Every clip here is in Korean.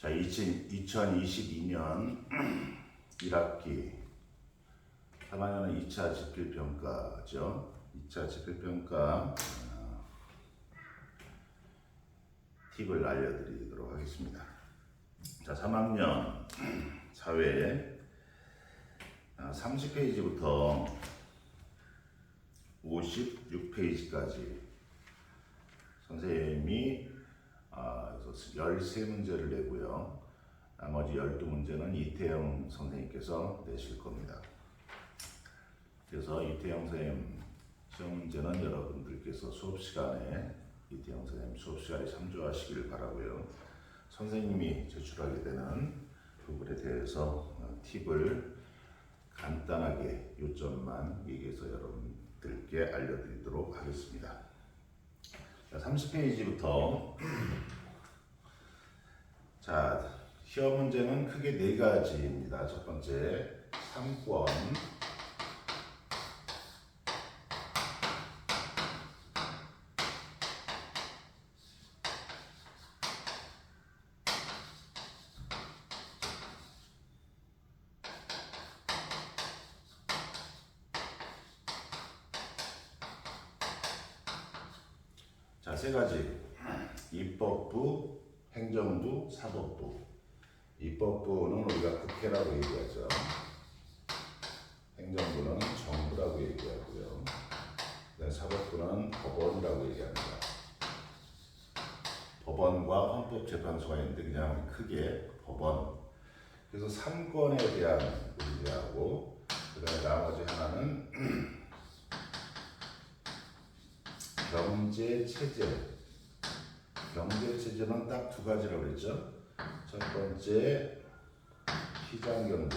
자, 2022년 1학기 3학년은 2차 지필평가죠. 2차 지필평가 팁을 알려드리도록 하겠습니다. 자, 3학년 사회 30페이지부터 56페이지까지 선생님이 13문제를 내고요. 나머지 12문제는 이태영 선생님께서 내실 겁니다. 그래서 이태영 선생님 시험 문제는 여러분들께서 수업시간에 이태영 선생님 수업시간에 참조하시기를 바라고요. 선생님이 제출하게 되는 부분에 대해서 팁을 간단하게 요점만 얘기해서 여러분들께 알려드리도록 하겠습니다. 30페이지부터 자, 시험 문제는 크게 4가지입니다. 첫 번째, 3권, 자, 3가지. 입법부, 행정부, 사법부. 입법부는 우리가 국회라고 얘기하죠. 행정부는 정부라고 얘기하고요. 사법부는 법원이라고 얘기합니다. 법원과 헌법재판소가 있는데 그냥 크게 법원. 그래서 3권에 대한 문제하고 그다음에 나머지 하나는 경제체제. 경제체제는 딱 2가지라고 그랬죠. 첫 번째, 시장경제.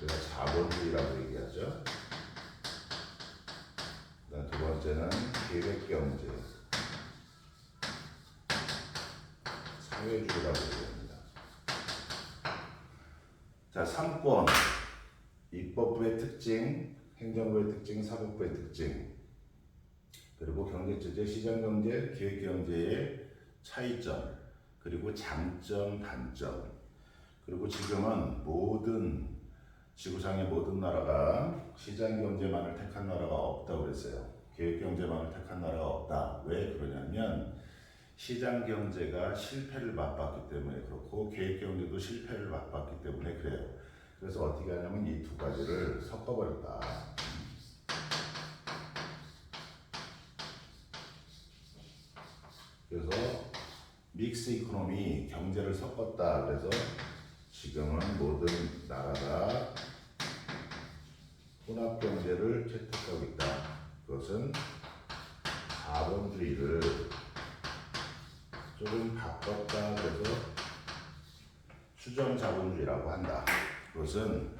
우리가 자본주의라고 얘기하죠. 두 번째는 계획경제. 사회주의라고 얘기합니다. 자, 3권. 입법부의 특징, 행정부의 특징, 사법부의 특징. 그리고 경제체제, 시장경제, 기획경제의 차이점, 그리고 장점, 단점. 그리고 지금은 지구상의 모든 나라가 시장경제만을 택한 나라가 없다고 그랬어요. 기획경제만을 택한 나라가 없다. 왜 그러냐면 시장경제가 실패를 맛봤기 때문에 그렇고 기획경제도 실패를 맛봤기 때문에 그래요. 그래서 어떻게 하냐면 이 2가지를 섞어버렸다. 그래서 믹스 이코노미, 경제를 섞었다. 그래서 지금은 모든 나라가 혼합 경제를 채택하고 있다. 그것은 자본주의를 조금 바꿨다. 그래서 수정 자본주의라고 한다. 그것은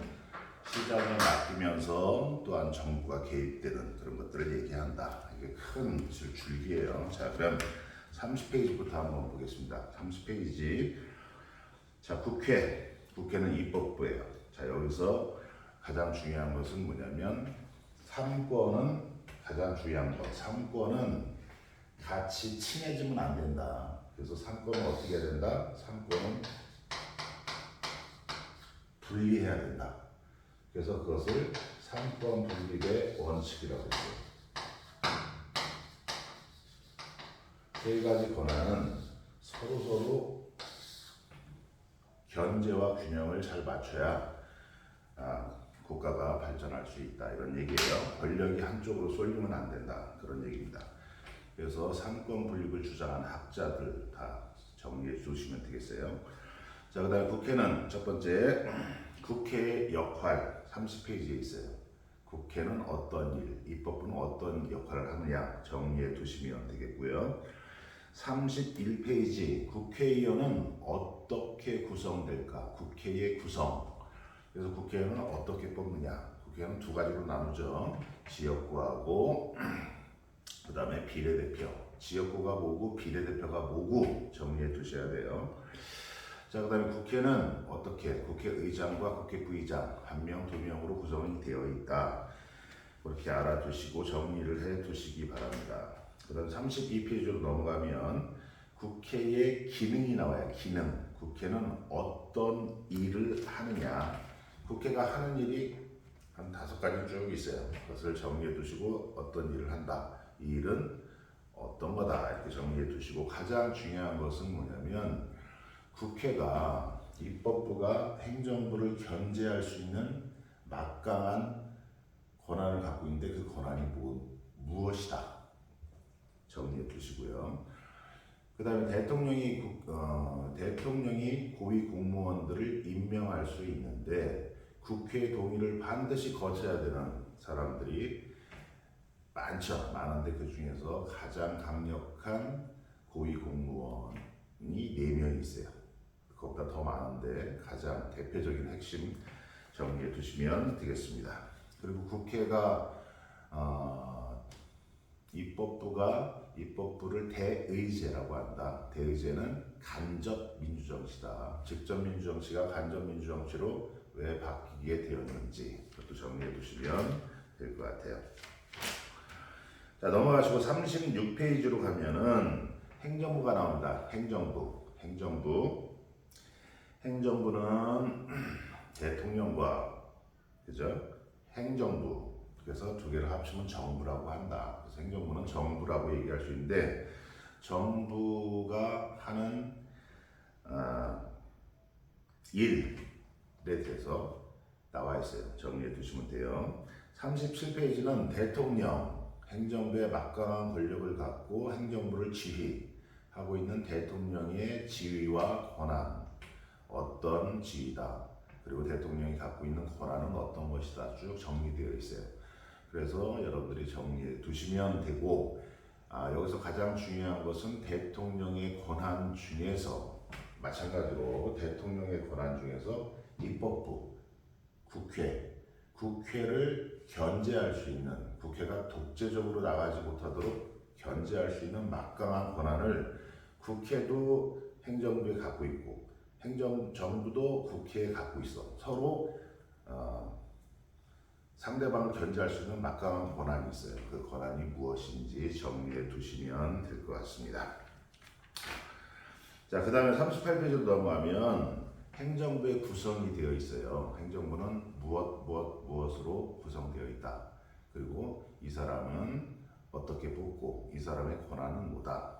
시장에 맡기면서 또한 정부가 개입되는 그런 것들을 얘기한다. 이게 큰 줄기예요. 자, 그럼 30페이지부터 한번 보겠습니다. 30페이지. 자, 국회는 입법부예요. 자, 여기서 가장 중요한 것은 뭐냐면 3권은 가장 중요한 것. 3권은 같이 친해지면 안 된다. 그래서 3권은 어떻게 해야 된다? 3권은 분리해야 된다. 그래서 그것을 3권 분립의 원칙이라고 해요. 3가지 권한은 서로 견제와 균형을 잘 맞춰야 국가가 발전할 수 있다. 이런 얘기예요. 권력이 한쪽으로 쏠리면 안 된다. 그런 얘기입니다. 그래서 3권 분립을 주장하는 학자들 다 정리해 주시면 되겠어요. 자, 그 다음에 국회는 첫 번째, 국회의 역할 30페이지에 있어요. 국회는 어떤 일, 입법부는 어떤 역할을 하느냐 정리해 두시면 되겠고요. 31페이지, 국회의원은 어떻게 구성될까? 국회의 구성. 그래서 국회의원은 어떻게 뽑느냐? 국회의원은 2가지로 나누죠. 지역구하고 그 다음에 비례대표. 지역구가 뭐고 비례대표가 뭐고 정리해 두셔야 돼요. 자, 그 다음에 국회는 어떻게? 국회의장과 국회부의장 1명, 2명으로 구성이 되어 있다. 그렇게 알아두시고 정리를 해 두시기 바랍니다. 그 다음 32페이지로 넘어가면 국회의 기능이 나와요. 기능. 국회는 어떤 일을 하느냐. 국회가 하는 일이 한 5가지 쭉 있어요. 그것을 정리해 두시고 어떤 일을 한다. 이 일은 어떤 거다. 이렇게 정리해 두시고 가장 중요한 것은 뭐냐면 국회가 입법부가 행정부를 견제할 수 있는 막강한 권한을 갖고 있는데 그 권한이 무엇이다. 정리해 두시고요. 그 다음에 대통령이 고위 공무원들을 임명할 수 있는데 국회 동의를 반드시 거쳐야 되는 사람들이 많죠. 많은데 그 중에서 가장 강력한 고위 공무원이 4명이 있어요. 그것보다 더 많은데 가장 대표적인 핵심 정리해 두시면 되겠습니다. 그리고 국회가 입법부를 대의제라고 한다. 대의제는 간접 민주정치다. 직접 민주정치가 간접 민주정치로 왜 바뀌게 되었는지 그것도 정리해 두시면 될 것 같아요. 자, 넘어가시고 36페이지로 가면은 행정부가 나옵니다. 행정부는 대통령과 그죠? 행정부 그래서 두 개를 합치면 정부라고 한다. 그래서 행정부는 정부라고 얘기할 수 있는데 정부가 하는 일에 대해서 나와 있어요. 정리해 두시면 돼요. 37페이지는 대통령, 행정부의 막강한 권력을 갖고 행정부를 지휘하고 있는 대통령의 지위와 권한, 어떤 지위다. 그리고 대통령이 갖고 있는 권한은 어떤 것이다. 쭉 정리되어 있어요. 그래서 여러분들이 정리해 두시면 되고 여기서 가장 중요한 것은 대통령의 권한 중에서 마찬가지로 대통령의 권한 중에서 입법부, 국회를 견제할 수 있는 국회가 독재적으로 나가지 못하도록 견제할 수 있는 막강한 권한을 국회도 행정부에 갖고 있고 정부도 국회에 갖고 있어. 서로 상대방을 견제할 수 있는 막강한 권한이 있어요. 그 권한이 무엇인지 정리해 두시면 될 것 같습니다. 자, 그 다음에 38페이지로 넘어가면 행정부의 구성이 되어 있어요. 행정부는 무엇으로 구성되어 있다. 그리고 이 사람은 어떻게 뽑고 이 사람의 권한은 뭐다.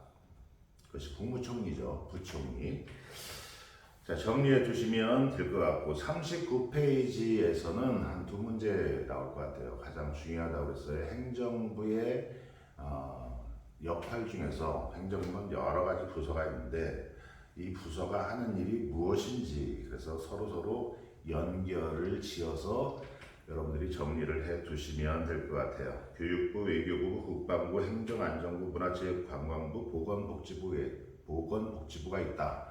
그것이 국무총리죠. 부총리. 자, 정리해 두시면 될 것 같고 39페이지에서는 한 2문제 나올 것 같아요. 가장 중요하다고 했어요. 행정부의 역할 중에서 행정부는 여러 가지 부서가 있는데 이 부서가 하는 일이 무엇인지 그래서 서로 연결을 지어서 여러분들이 정리를 해 두시면 될 것 같아요. 교육부, 외교부, 국방부, 행정안전부, 문화체육관광부, 보건복지부가 있다.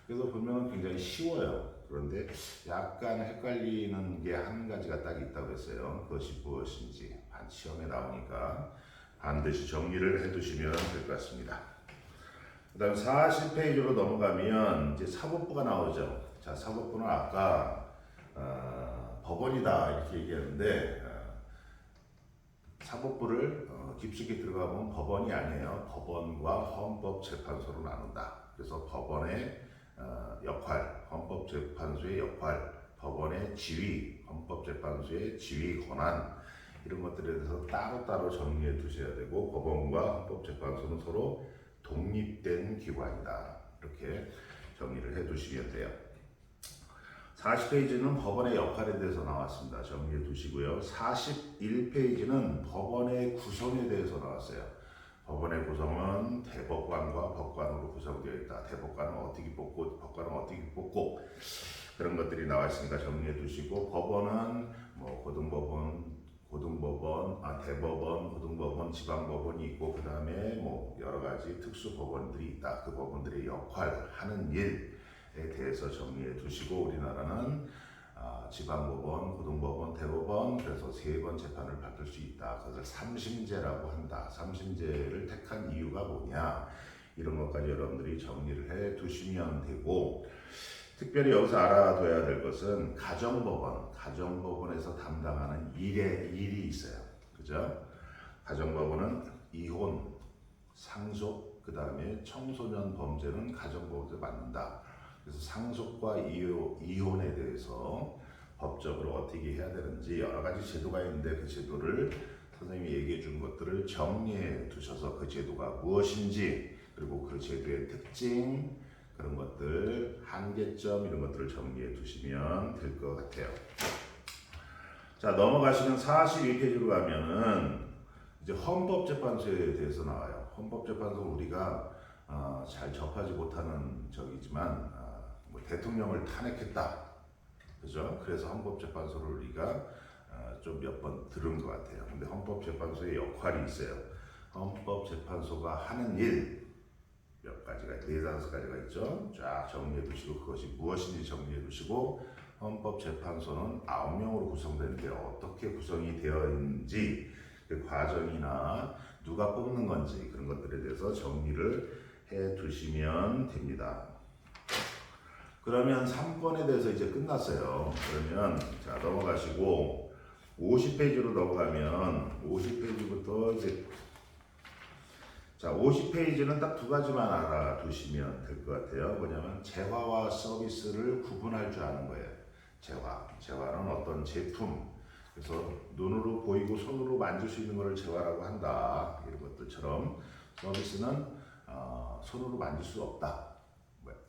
그래서 보면 굉장히 쉬워요. 그런데 약간 헷갈리는 게 한 가지가 딱 있다고 했어요. 그것이 무엇인지 시험에 나오니까 반드시 정리를 해두시면 될 것 같습니다. 그 다음 40페이지로 넘어가면 이제 사법부가 나오죠. 자, 사법부는 아까 법원이다 이렇게 얘기했는데 사법부를 깊숙이 들어가면 법원이 아니에요. 법원과 헌법재판소로 나눈다. 그래서 법원의 역할, 헌법재판소의 역할, 법원의 지위, 헌법재판소의 지위 권한 이런 것들에 대해서 따로따로 정리해 두셔야 되고 법원과 헌법재판소는 서로 독립된 기관이다. 이렇게 정리를 해 두시면 돼요. 40페이지는 법원의 역할에 대해서 나왔습니다. 정리해 두시고요. 41페이지는 법원의 구성에 대해서 나왔어요. 법원의 구성은 대법관과 법관으로 구성되어 있다. 대법관은 어떻게 뽑고 법관은 어떻게 뽑고 그런 것들이 나와 있으니까 정리해 두시고 법원은 뭐 대법원, 고등법원, 지방법원이 있고 그 다음에 뭐 여러 가지 특수법원들이 있다. 그 법원들의 역할, 하는 일에 대해서 정리해 두시고 우리나라는 지방법원, 고등법원, 대법원 그래서 3번 재판을 받을 수 있다. 그것을 삼심제라고 한다. 삼심제를 택한 이유가 뭐냐 이런 것까지 여러분들이 정리를 해 두시면 되고 특별히 여기서 알아둬야 될 것은 가정법원에서 담당하는 일이 있어요. 그죠? 가정법원은 이혼, 상속, 그 다음에 청소년 범죄는 가정범죄 맞는다. 그래서 상속과 이혼에 대해서 법적으로 어떻게 해야 되는지 여러 가지 제도가 있는데 그 제도를 선생님이 얘기해 준 것들을 정리해 두셔서 그 제도가 무엇인지 그리고 그 제도의 특징 그런 것들 한계점 이런 것들을 정리해 두시면 될 것 같아요. 자 넘어가시면 42페이지로 가면은 이제 헌법재판소에 대해서 나와요. 헌법재판소 우리가 잘 접하지 못하는 적이지만 뭐 대통령을 탄핵했다, 그죠? 그래서 헌법재판소를 우리가 좀 몇 번 들은 것 같아요. 근데 헌법재판소의 역할이 있어요. 헌법재판소가 하는 일 몇 가지가 4-5가지가 있죠. 쫙 정리해 두시고 그것이 무엇인지 정리해 두시고 헌법재판소는 9명으로 구성되는데 어떻게 구성이 되어 있는지 그 과정이나 누가 뽑는 건지 그런 것들에 대해서 정리를 해 두시면 됩니다. 그러면 3번에 대해서 이제 끝났어요. 그러면 자 넘어가시고 50페이지로 넘어가면 50페이지부터 이제 자 50페이지는 딱 2가지만 알아두시면 될 것 같아요. 뭐냐면 재화와 서비스를 구분할 줄 아는 거예요. 재화는 어떤 제품, 그래서 눈으로 보이고 손으로 만질 수 있는 것을 재화라고 한다. 이런 것들처럼 서비스는 손으로 만질 수 없다.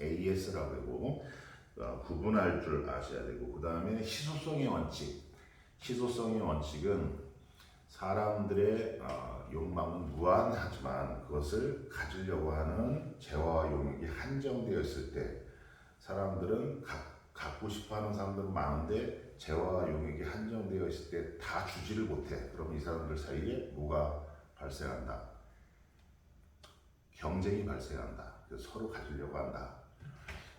AS라고 하고 구분할 줄 아셔야 되고 그 다음에 희소성의 원칙. 희소성의 원칙은 사람들의 욕망은 무한하지만 그것을 가지려고 하는 재화와 용역이 한정되어 있을 때 사람들은 갖고 싶어하는 사람들은 많은데 재화와 용역이 한정되어 있을 때 다 주지를 못해. 그럼 이 사람들 사이에 뭐가 발생한다? 경쟁이 발생한다. 그래서 서로 가지려고 한다.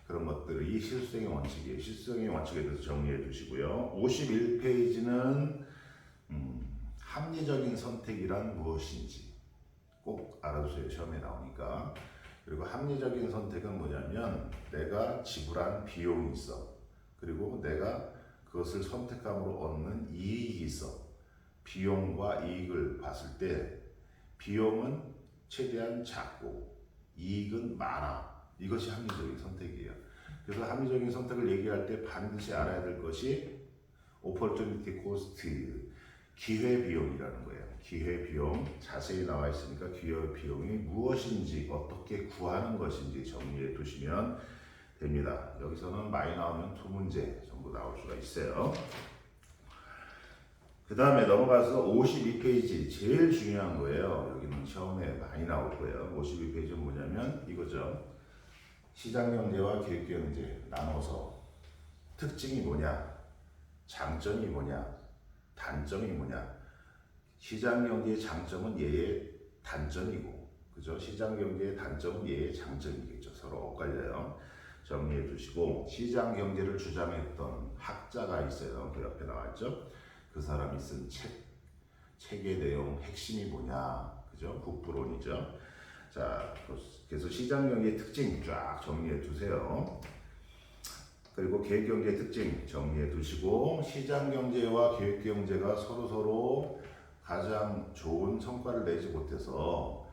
그런 것들이 실수성의 원칙이에요. 실수성의 원칙에 대해서 정리해 두시고요. 51페이지는 합리적인 선택이란 무엇인지 꼭 알아두세요. 시험에 나오니까. 그리고 합리적인 선택은 뭐냐면 내가 지불한 비용이 있어. 그리고 내가 그것을 선택함으로 얻는 이익이 있어. 비용과 이익을 봤을 때 비용은 최대한 작고 이익은 많아. 이것이 합리적인 선택이에요. 그래서 합리적인 선택을 얘기할 때 반드시 알아야 될 것이 opportunity cost, 기회비용이라는 거예요. 기회비용 자세히 나와 있으니까 기회비용이 무엇인지 어떻게 구하는 것인지 정리해 두시면 됩니다. 여기서는 많이 나오면 2문제 정도 나올 수가 있어요. 그 다음에 넘어가서 52페이지 제일 중요한 거예요. 여기는 시험에 많이 나올 거예요. 52페이지는 뭐냐면 이거죠. 시장경제와 기획경제 나눠서 특징이 뭐냐, 장점이 뭐냐, 단점이 뭐냐. 시장경제의 장점은 얘의 단점이고, 그죠? 시장경제의 단점은 얘의 장점이겠죠. 서로 엇갈려요. 정리해 두시고 시장경제를 주장했던 학자가 있어요. 그 옆에 나왔죠. 그 사람이 쓴 책의 내용 핵심이 뭐냐, 그죠? 국부론이죠. 자, 그래서 시장경제의 특징 쫙 정리해 두세요. 그리고 계획경제의 특징 정리해 두시고 시장경제와 계획경제가 서로 가장 좋은 성과를 내지 못해서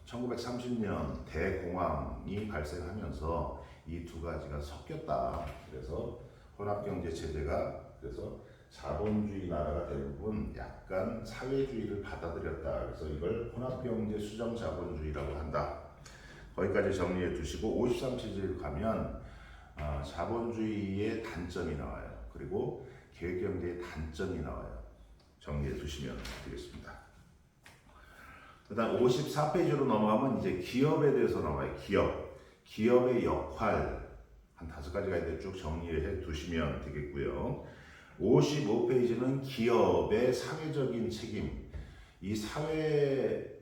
1930년 대공황이 발생하면서 이 2가지가 섞였다. 그래서 혼합경제 체제가 그래서 자본주의 나라가 대부분 약간 사회주의를 받아들였다. 그래서 이걸 혼합경제 수정자본주의라고 한다. 거기까지 정리해 두시고 53페이지를 가면 자본주의의 단점이 나와요. 그리고 계획경제의 단점이 나와요. 정리해 두시면 되겠습니다. 그 다음 54페이지로 넘어가면 이제 기업에 대해서 나와요. 기업의 역할 한 5가지가 있는데 쭉 정리해 두시면 되겠고요. 55페이지는 기업의 사회적인 책임. 이 사회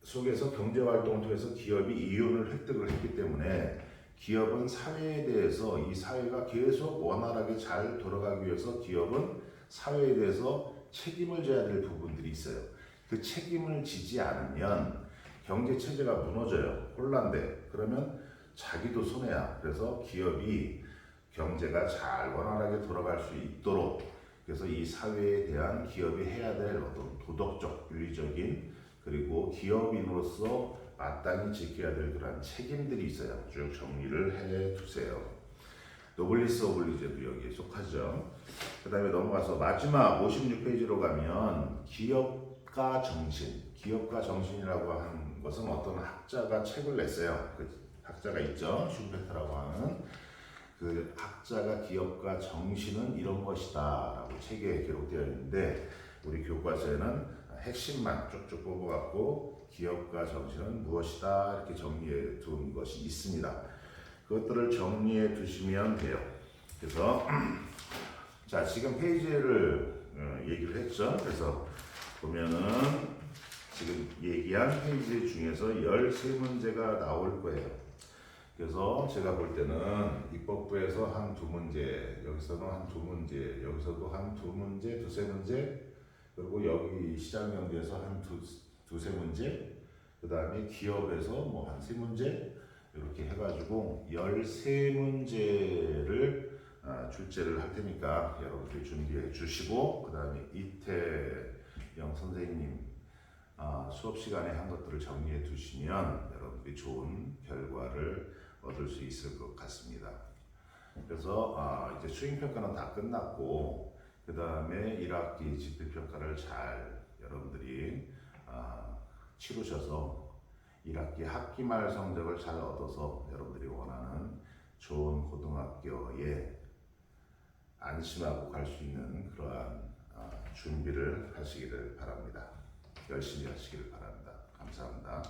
속에서 경제활동을 통해서 기업이 이윤을 획득을 했기 때문에 기업은 사회에 대해서 이 사회가 계속 원활하게 잘 돌아가기 위해서 기업은 사회에 대해서 책임을 져야 될 부분들이 있어요. 그 책임을 지지 않으면 경제 체제가 무너져요. 혼란돼. 그러면 자기도 손해야. 그래서 기업이 경제가 잘 원활하게 돌아갈 수 있도록 그래서 이 사회에 대한 기업이 해야 될 어떤 도덕적, 윤리적인 그리고 기업인으로서 마땅히 지켜야 될 그런 책임들이 있어요. 쭉 정리를 해 두세요. 노블리스 오블리제도 여기에 속하죠. 그 다음에 넘어가서 마지막 56페이지로 가면 기업가 정신이라고 하는 것은 어떤 학자가 책을 냈어요. 그 학자가 있죠. 슈페트라고 하는 그 학자가 기업가 정신은 이런 것이다 라고 책에 기록되어 있는데 우리 교과서에는 핵심만 쭉쭉 뽑아갖고 기업가 정신은 무엇이다 이렇게 정리해 둔 것이 있습니다. 그것들을 정리해 두시면 돼요. 그래서 자 지금 페이지를 얘기를 했죠. 그래서 보면은 지금 얘기한 페이지 중에서 13문제가 나올 거예요. 그래서 제가 볼 때는 입법부에서 한 2문제, 여기서도 한 2문제, 여기서도 한 2문제, 2~3문제, 그리고 여기 시장경제에서 한 두세 문제, 그 다음에 기업에서 뭐 한 3문제, 이렇게 해가지고 13문제를 출제를 할 테니까 여러분들이 준비해 주시고, 그 다음에 이태영 선생님 수업 시간에 한 것들을 정리해 두시면 여러분들이 좋은 결과를 얻을 수 있을 것 같습니다. 그래서 이제 수행평가는 다 끝났고 그 다음에 1학기 집필평가를 잘 여러분들이 치르셔서 1학기 학기말 성적을 잘 얻어서 여러분들이 원하는 좋은 고등학교에 안심하고 갈 수 있는 그러한 준비를 하시기를 바랍니다. 열심히 하시기를 바랍니다. 감사합니다.